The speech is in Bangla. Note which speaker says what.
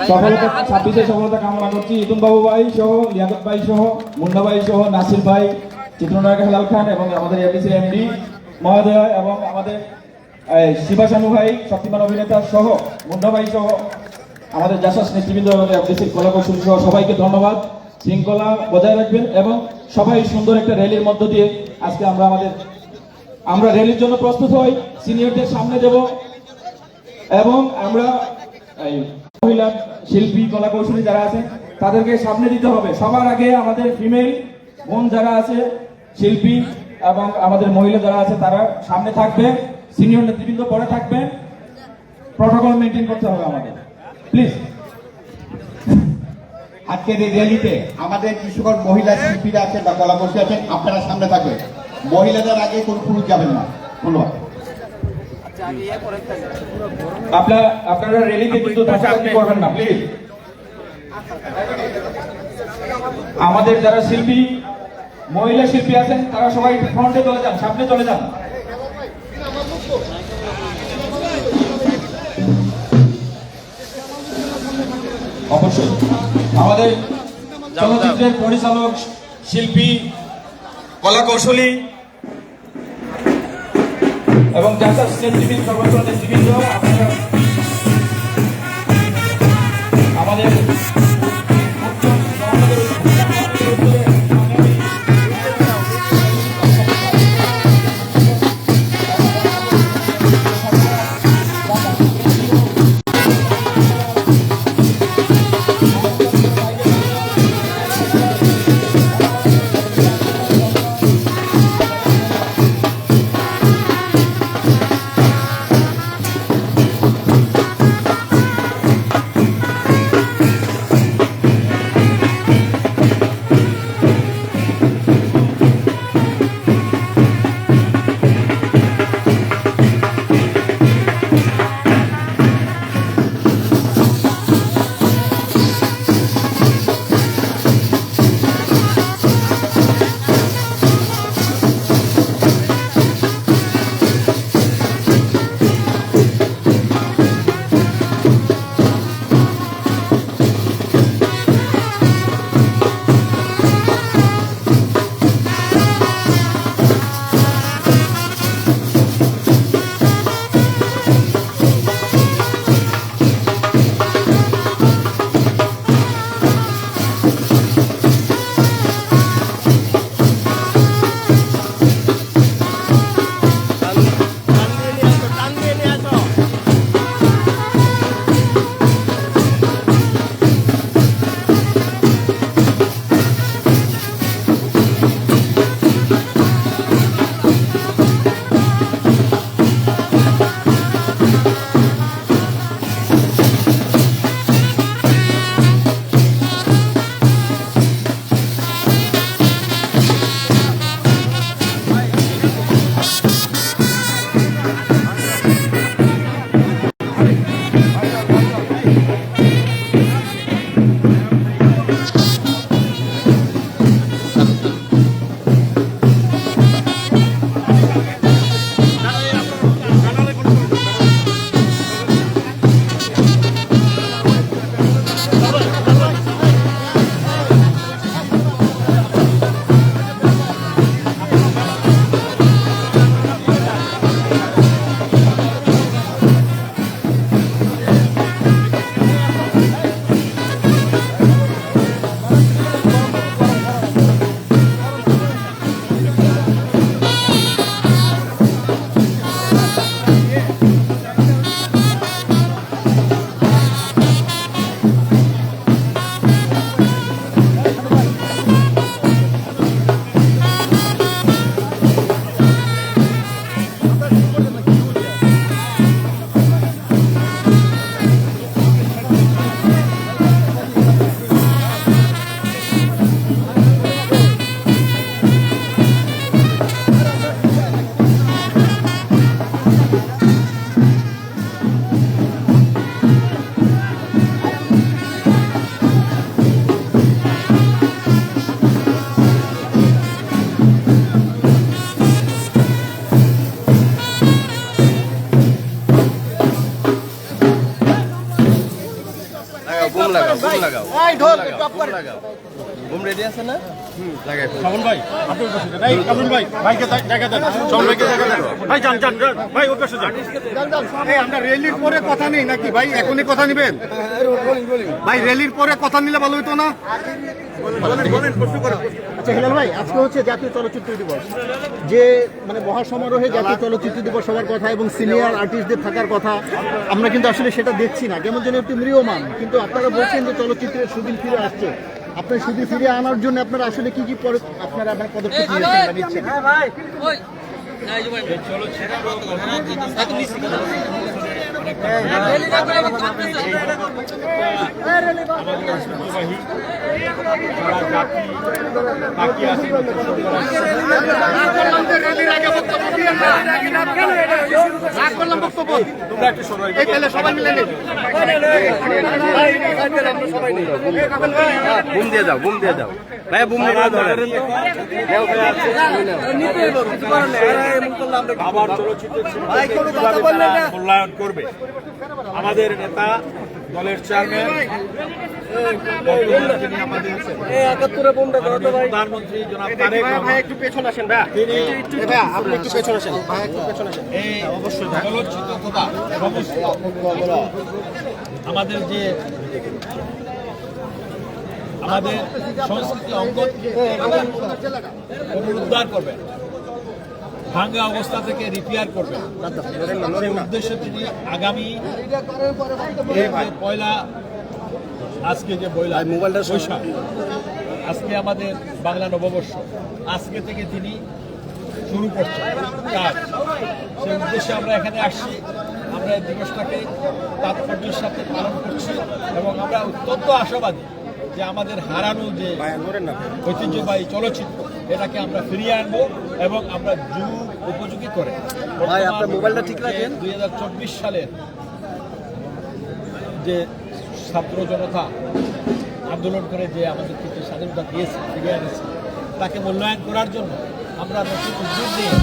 Speaker 1: সফলতা 26-এ সফলতা কামনা করছি। ইতুন বাবু ভাই সহ, লিয়াকত ভাই সহ, মুন্না ভাই সহ, নাসির ভাই, চিত্রনায়ক হেলাল খান এবং আমাদের এফডিসির এমডি মহোদয় এবং আমাদের শিবাশানু ভাই, শক্তিমান অভিনেতা সহ, মুন্না ভাই সহ, আমাদের জাসাস নেতৃবৃন্দ এবং এফডিসির কলাকৌশলী সহ সবাইকে ধন্যবাদ। শৃঙ্খলা বজায় রাখবেন এবং সবাই সুন্দর একটা র্যালির মধ্য দিয়ে আজকে আমরা র্যালির জন্য প্রস্তুত হই, সিনিয়রদের সামনে দেব এবং আমরা মহিলা শিল্পী কলাকৌশলী যারা আছে তাদেরকে সামনে দিতে হবে। সবার আগে আমাদের ফিমেল বোন যারা আছে শিল্পী এবং আমাদের মহিলা যারা আছে তারা সামনে থাকবে, সিনিয়র নেতৃবৃন্দ পরে থাকবেন। প্রটোকল মেনটেন করতে হবে আমাদের, প্লিজ।
Speaker 2: আজকের এই র্যালিতে আমাদের যে সকল মহিলা শিল্পীরা আছেন বা কলাকৌশলী আছেন আপনারা সামনে থাকবেন। মহিলাদের আগে কোন পুরুষ যাবেন না। ধন্যবাদ।
Speaker 1: আপনারা র্যালিতে কিন্তু করবেন না, প্লিজ। আমাদের যারা শিল্পী মহিলা শিল্পী আছেন তারা সবাই ফ্রন্টে চলে যান, সামনে চলে যান। অবশ্যই আমাদের চলচ্চিত্রের পরিচালক, শিল্পী, কলাকৌশলী এবং জাসাস নেতৃবৃন্দ, সর্বোচ্চ নেতৃবৃন্দ, আপনারা আমাদের
Speaker 3: বুম লাগাও বুম লাগাও
Speaker 4: এই ঢোল টপ করে
Speaker 3: বুম রেডি আছে না লাগাই
Speaker 4: শ্রাবণ ভাই আপনি ওর কাছে যান এই কামরুল ভাই ভাইকে জায়গা দেন শ্রাবণ ভাইকে জায়গা দেন ভাই যান যান যান, ভাই ওর কাছে যান এই আমরা র্যালির পরে কথা নেই নাকি ভাই এখনই কথা নেবেন ভাই র্যালির পরে কথা নিলে ভালো হতো না আচ্ছা হিলাল ভাই আজকে হচ্ছে জাতীয় চলচ্চিত্র দিবস যে মানে মহাসমারোহে জাতীয় চলচ্চিত্র দিবস হওয়ার কথা এবং সিনিয়র আর্টিস্টদের থাকার কথা আমরা কিন্তু আসলে সেটা দেখছি না কেমন যেন একটু ম্রিয়মান কিন্তু আপনারা বলছেন যে চলচ্চিত্রের সুদিন ফিরে আসছে আপনার সুদিন ফিরে আনার জন্য আপনারা আসলে কি কি আপনারা আপনার পদক্ষেপ নিয়েছেন বা নিচ্ছেন
Speaker 3: বুম দিয়ে দাও বুম দিয়ে দাও ভাই বুম দিয়ে দাও
Speaker 4: আবার চলচ্চিত্রের মূল্যায়ন করবে আমাদের নেতা দলের চেয়ারম্যান প্রধানমন্ত্রী জনাব তারেক রহমান একটু পেছনে আসেন তিনি আপনি একটু পেছনে আসেন এই অবশ্যই চলচ্চিত্র তথা সমস্ত আমাদের যে আমাদের সংস্কৃতি অঙ্গ পুনরুদ্ধার করবেন ভাঙ্গা অবস্থা থেকে রিপেয়ার করবেন সেই উদ্দেশ্যে তিনি আগামী পয়লা আজকে যে মোবাইলটা বৈশাখ আজকে আমাদের বাংলা নববর্ষ আজকে থেকে তিনি শুরু করছেন কাজ সেই উদ্দেশ্যে আমরা এখানে আসছি আমরা এই দিবসটাকে তাৎপর্যের সাথে পালন করছি এবং আমরা অত্যন্ত আশাবাদী যে আমাদের হারানো যে ঐতিহ্যবাহী চলচ্চিত্র এটাকে আমরা ফিরিয়ে আনবো এবং আমরা যুগ উপযোগী করে মোবাইলটা ঠিক রাখেন 2024 সালের যে ছাত্র জনতা আন্দোলন করে যে আমাদেরকে যে স্বাধীনতা দিয়েছে ফিরিয়ে এনেছে তাকে মূল্যায়ন করার জন্য আমরা নতুন উদ্যোগ নিয়ে